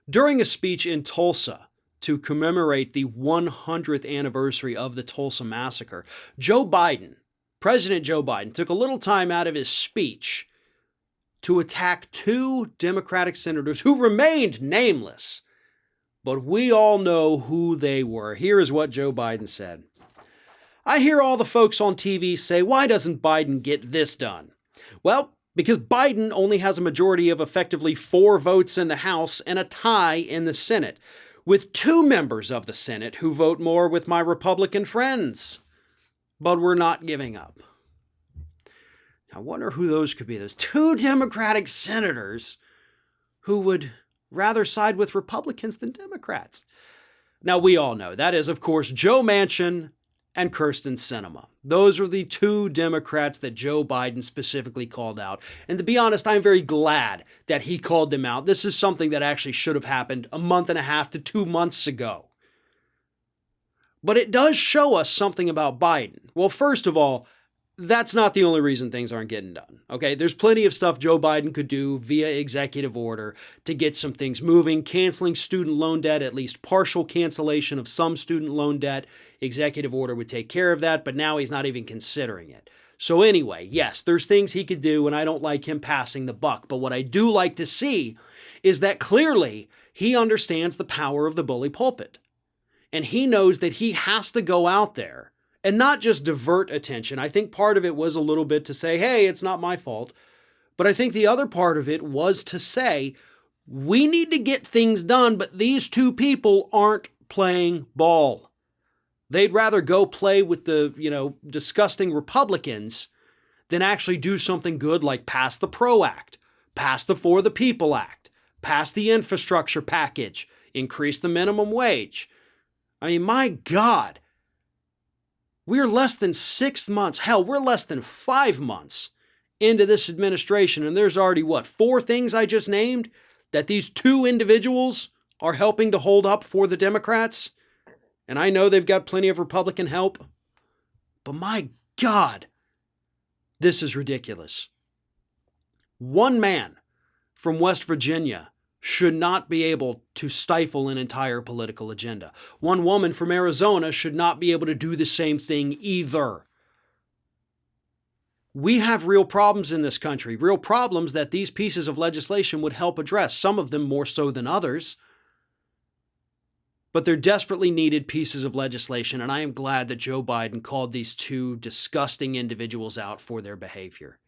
During a speech in Tulsa to commemorate the 100th anniversary of the Tulsa Massacre, President Joe Biden, took a little time out of his speech to attack two Democratic senators who remained nameless, but we all know who they were. Here is what Joe Biden said. I hear all the folks on TV say, why doesn't Biden get this done? Well, because Biden only has a majority of effectively 4 votes in the House and a tie in the Senate, with 2 members of the Senate who vote more with my Republican friends. But we're not giving up. I wonder who those could be. Those 2 Democratic senators who would rather side with Republicans than Democrats. Now, we all know that is, of course, Joe Manchin and Kyrsten Sinema. Those are the 2 Democrats that Joe Biden specifically called out. And to be honest, I'm very glad that he called them out. This is something that actually should have happened a month and a half to 2 months ago. But it does show us something about Biden. Well, first of all, that's not the only reason things aren't getting done. Okay, there's plenty of stuff Joe Biden could do via executive order to get some things moving, canceling student loan debt, at least partial cancellation of some student loan debt. Executive order would take care of that, but now he's not even considering it. So anyway, yes, there's things he could do, and I don't like him passing the buck. But what I do like to see is that clearly he understands the power of the bully pulpit. And he knows that he has to go out there and not just divert attention. I think part of it was a little bit to say, hey, it's not my fault. But I think the other part of it was to say, we need to get things done, but these 2 people aren't playing ball. They'd rather go play with the, disgusting Republicans than actually do something good like pass the PRO Act, pass the For the People Act, pass the infrastructure package, increase the minimum wage. I mean, my God. We're less than 6 months, hell, we're less than 5 months into this administration, and there's already, 4 things I just named that these 2 individuals are helping to hold up for the Democrats? And I know they've got plenty of Republican help, but my God, this is ridiculous. One man from West Virginia should not be able to stifle an entire political agenda. One woman from Arizona should not be able to do the same thing either. We have real problems in this country, real problems that these pieces of legislation would help address, some of them more so than others. But they're desperately needed pieces of legislation, and I am glad that Joe Biden called these 2 disgusting individuals out for their behavior.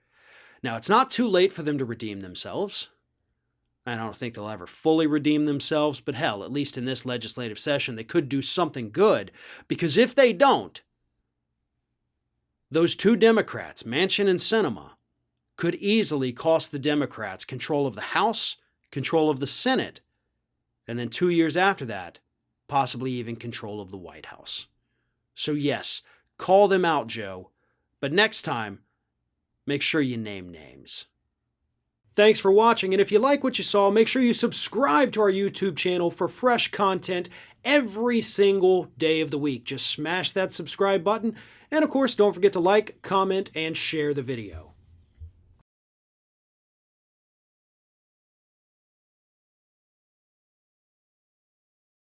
Now, it's not too late for them to redeem themselves. I don't think they'll ever fully redeem themselves, but hell, at least in this legislative session, they could do something good, because if they don't, those 2 Democrats, Manchin and Sinema, could easily cost the Democrats control of the House, control of the Senate, and then 2 years after that, possibly even control of the White House. So yes, call them out, Joe, but next time, make sure you name names. Thanks for watching, and if you like what you saw, make sure you subscribe to our YouTube channel for fresh content every single day of the week. Just smash that subscribe button, and of course, don't forget to like, comment, and share the video.